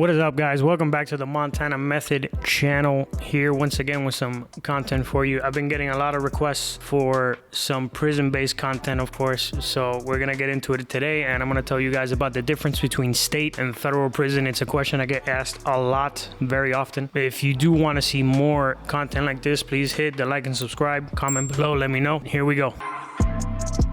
What is up, guys? Welcome back to the Montana Method channel, here once again with some content for you. I've been getting a lot of requests for some prison-based content, of course, so we're gonna get into it today, and I'm gonna tell you guys about the difference between state and federal prison. It's a question I get asked a lot, very often. If you do want to see more content like this, please hit the like and subscribe, comment below, let me know. Here we go.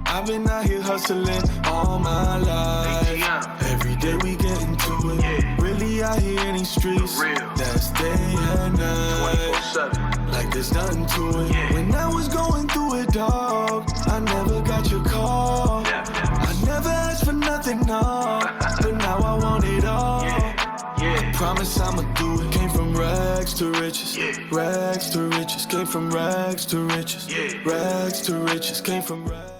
I've been out here hustling all my life. Every day we get into it. Really out here in these streets. That's day and night. Like there's nothing to it. When I was going through it, dog, I never got your call. I never asked for nothing, no. But now I want it all. I promise I'ma do it. Came from rags to riches. Rags to riches. Came from rags to riches. Rags to riches. Came from rags.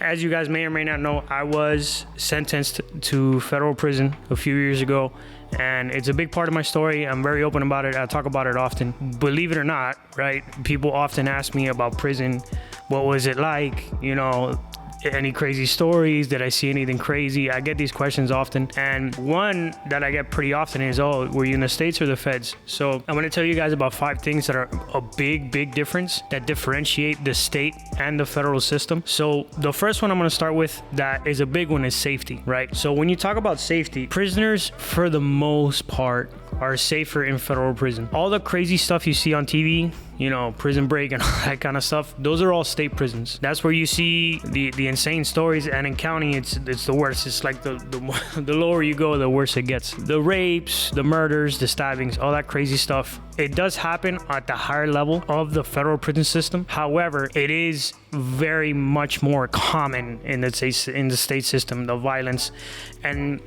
As you guys may or may not know, I was sentenced to federal prison a few years ago, and it's a big part of my story. I'm very open about it. I talk about it often. Believe it or not, right? People often ask me about prison. What was it like? You know, any crazy stories? Did I see anything crazy? I get these questions often, and one that I get pretty often is, oh, were you in the States or the feds? So I'm going to tell you guys about 5 things that are a big difference that differentiate the state and the federal system. So the first one I'm going to start with that is a big one is safety, right? So when you talk about safety, prisoners for the most part are safer in federal prison. All the crazy stuff you see on TV, you know, Prison Break and all that kind of stuff, those are all state prisons. That's where you see the insane stories, and in county it's the worst. It's like the lower you go, the worse it gets. The rapes, the murders, the stabbings, all that crazy stuff, it does happen at the higher level of the federal prison system. However, it is very much more common in the state system, the violence. And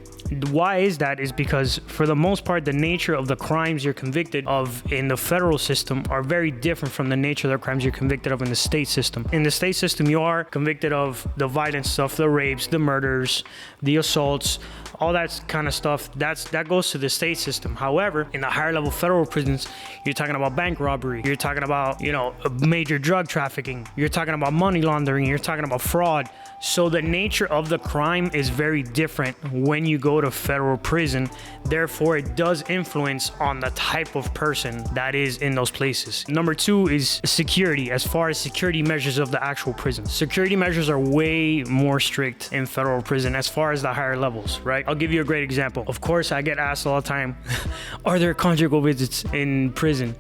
why is that? Is because for the most part, the nature of the crimes you're convicted of in the federal system are very different from the nature of the crimes you're convicted of in the state system. In the state system, you are convicted of the violent stuff, the rapes, the murders, the assaults, all that kind of stuff. That goes to the state system. However, in the higher level federal prisons, you're talking about bank robbery, you're talking about, you know, major drug trafficking, you're talking about money laundering, you're talking about fraud. So the nature of the crime is very different when you go to federal prison. Therefore, it does influence on the type of person that is in those places. Number 2 is security. As far as security measures of the actual prison, security measures are way more strict in federal prison as far as the higher levels, right? I'll give you a great example. Of course, I get asked all the time, are there conjugal visits in prison?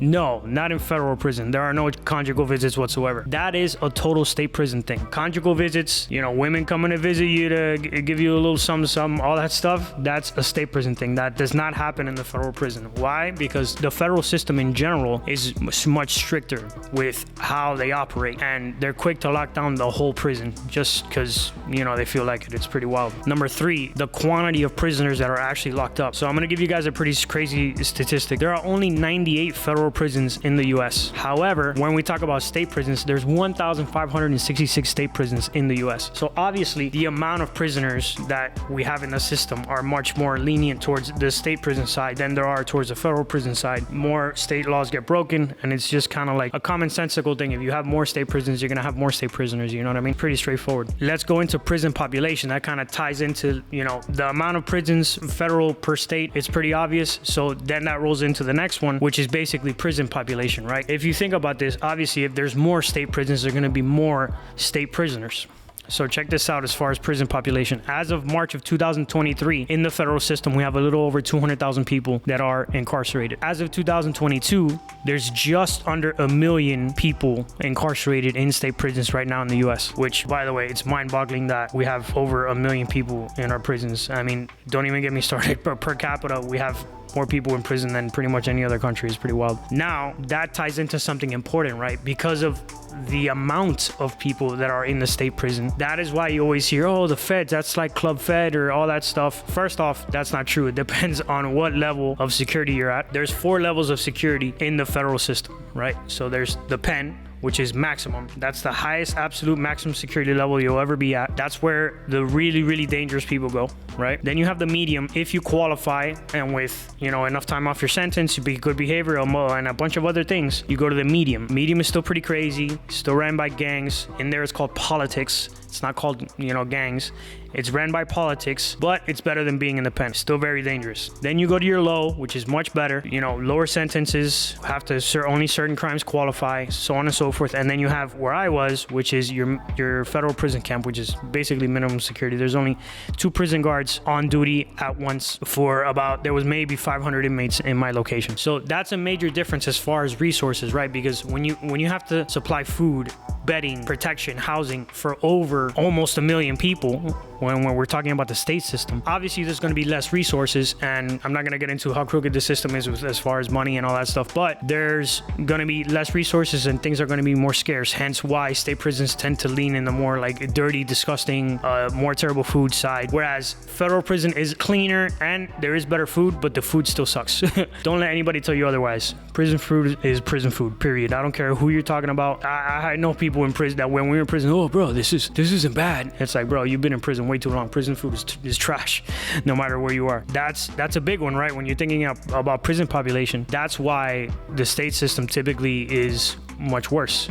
No, not in federal prison. There are no conjugal visits whatsoever. That is a total state prison thing. Conjugal visits, you know, women coming to visit you to give you a little something, all that stuff, that's a state prison thing. That does not happen in the federal prison. Why? Because the federal system in general is much stricter with how they operate, and they're quick to lock down the whole prison just because, you know, they feel like it. It's pretty wild. Number 3, the quantity of prisoners that are actually locked up. So I'm going to give you guys a pretty crazy statistic. There are only 98 federal prisons in the US. However, when we talk about state prisons, there's 1,566 state prisons in the US. So obviously, the amount of prisoners that we have in the system are much more lenient towards the state prison side than there are towards the federal prison side. More state laws get broken, and it's just kind of like a commonsensical thing. If you have more state prisons, you're gonna have more state prisoners, you know what I mean? Pretty straightforward. Let's go into prison population. That kind of ties into, you know, the amount of prisons federal per state. It's pretty obvious. So then that rolls into the next one, which is basically prison population, right? If you think about this, obviously, if there's more state prisons, there are going to be more state prisoners. So check this out as far as prison population. As of March of 2023, in the federal system, we have a little over 200,000 people that are incarcerated. As of 2022, there's just under 1 million people incarcerated in state prisons right now in the US, which, by the way, it's mind-boggling that we have over 1 million people in our prisons. I mean, don't even get me started. Per capita, we have more people in prison than pretty much any other country. Is pretty wild. Now, that ties into something important, right? Because of the amount of people that are in the state prison. That is why you always hear, oh, the feds, that's like Club Fed or all that stuff. First off, that's not true. It depends on what level of security you're at. There's 4 levels of security in the federal system, right? So there's the pen, which is maximum. That's the highest absolute maximum security level you'll ever be at. That's where the really dangerous people go. right? Then you have the medium. If you qualify and with, enough time off your sentence, you be good behavior and a bunch of other things, you go to the medium. Medium is still pretty crazy, still ran by gangs. In there it's called politics. It's not called, gangs. It's ran by politics, but it's better than being in the pen. Still very dangerous. Then you go to your low, which is much better. Lower sentences, have to only certain crimes qualify, so on and so forth. And then you have where I was, which is your federal prison camp, which is basically minimum security. There's only 2 prison guards on duty at once there was maybe 500 inmates in my location. So that's a major difference as far as resources, right? Because when you have to supply food, bedding, protection, housing for over almost 1 million people, when we're talking about the state system, obviously there's going to be less resources, and I'm not going to get into how crooked the system is as far as money and all that stuff, but there's going to be less resources and things are going to be more scarce, hence why state prisons tend to lean in the more like dirty, disgusting, more terrible food side, whereas federal prison is cleaner and there is better food, but the food still sucks. Don't let anybody tell you otherwise. Prison food is prison food, period. I don't care who you're talking about. I know people in prison that when we were in prison, oh bro, this isn't bad. It's like, bro, you've been in prison way too long. Prison food is trash, no matter where you are. That's a big one, right? When you're thinking about prison population, that's why the state system typically is much worse,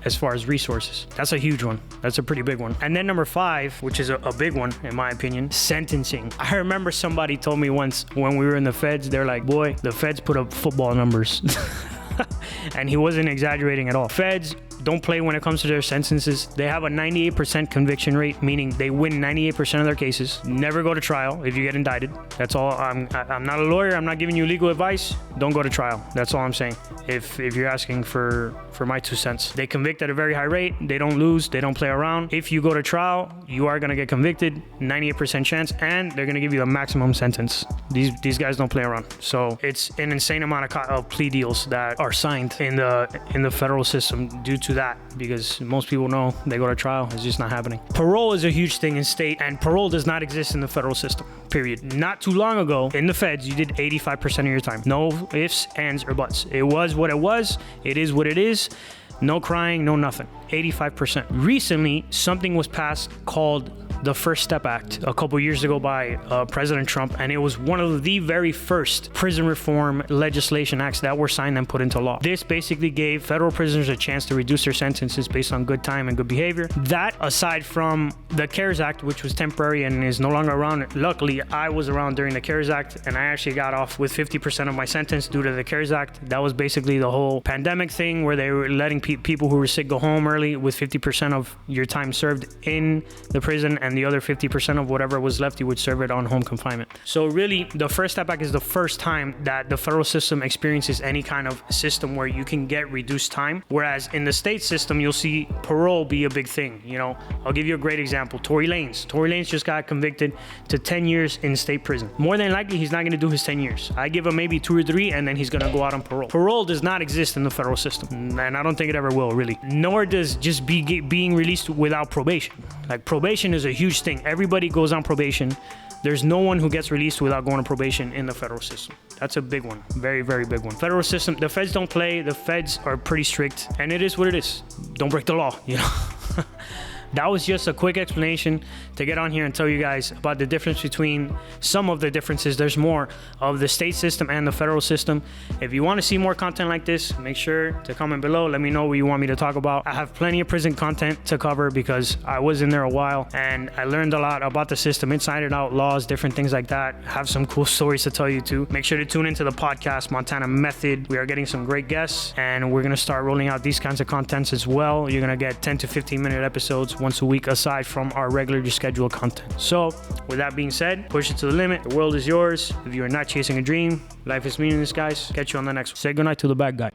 as far as resources. That's a huge one. That's a pretty big one. And then number 5, which is a big one in my opinion, sentencing. I remember somebody told me once when we were in the feds, they're like, boy, the feds put up football numbers. And he wasn't exaggerating at all. Feds don't play when it comes to their sentences. They have a 98% conviction rate, meaning they win 98% of their cases. Never go to trial if you get indicted. That's all. I'm not a lawyer. I'm not giving you legal advice. Don't go to trial. That's all I'm saying. If you're asking for my 2 cents. They convict at a very high rate. They don't lose. They don't play around. If you go to trial, you are going to get convicted, 98% chance, and they're going to give you a maximum sentence. These guys don't play around. So it's an insane amount of plea deals that are signed in the federal system due to that, because most people know they go to trial. It's just not happening. Parole is a huge thing in state, and parole does not exist in the federal system, period. Not too long ago in the feds, you did 85% of your time. No ifs, ands, or buts. It was what it was. It is what it is. No crying, no nothing. 85%. Recently, something was passed called the First Step Act a couple years ago by President Trump, and it was one of the very first prison reform legislation acts that were signed and put into law. This basically gave federal prisoners a chance to reduce their sentences based on good time and good behavior. That, aside from the CARES Act, which was temporary and is no longer around. Luckily, I was around during the CARES Act, and I actually got off with 50% of my sentence due to the CARES Act. That was basically the whole pandemic thing where they were letting people who were sick go home early with 50% of your time served in the prison, and the other 50% of whatever was left, you would serve it on home confinement. So really, the First Step Act is the first time that the federal system experiences any kind of system where you can get reduced time. Whereas in the state system, you'll see parole be a big thing. I'll give you a great example. Tory Lanez just got convicted to 10 years in state prison. More than likely, he's not going to do his 10 years. I give him maybe 2 or 3, and then he's going to go out on parole. Parole does not exist in the federal system, and I don't think it ever will, really. Nor does just being released without probation. Like, probation is a huge thing. Everybody goes on probation. There's no one who gets released without going on probation in the federal system. That's a big one. Very, very big one. Federal system, the feds don't play. The feds are pretty strict, and it is what it is. Don't break the law, That was just a quick explanation to get on here and tell you guys about the difference between some of the differences. There's more of the state system and the federal system. If you want to see more content like this, make sure to comment below. Let me know what you want me to talk about. I have plenty of prison content to cover because I was in there a while and I learned a lot about the system, inside and out, laws, different things like that. I have some cool stories to tell you too. Make sure to tune into the podcast, Montana Method. We are getting some great guests, and we're going to start rolling out these kinds of contents as well. You're going to get 10 to 15 minute episodes once a week aside from our regularly scheduled content. So with that being said, push it to the limit. The world is yours. If you are not chasing a dream, life is meaningless, guys. Catch you on the next one. Say goodnight to the bad guy.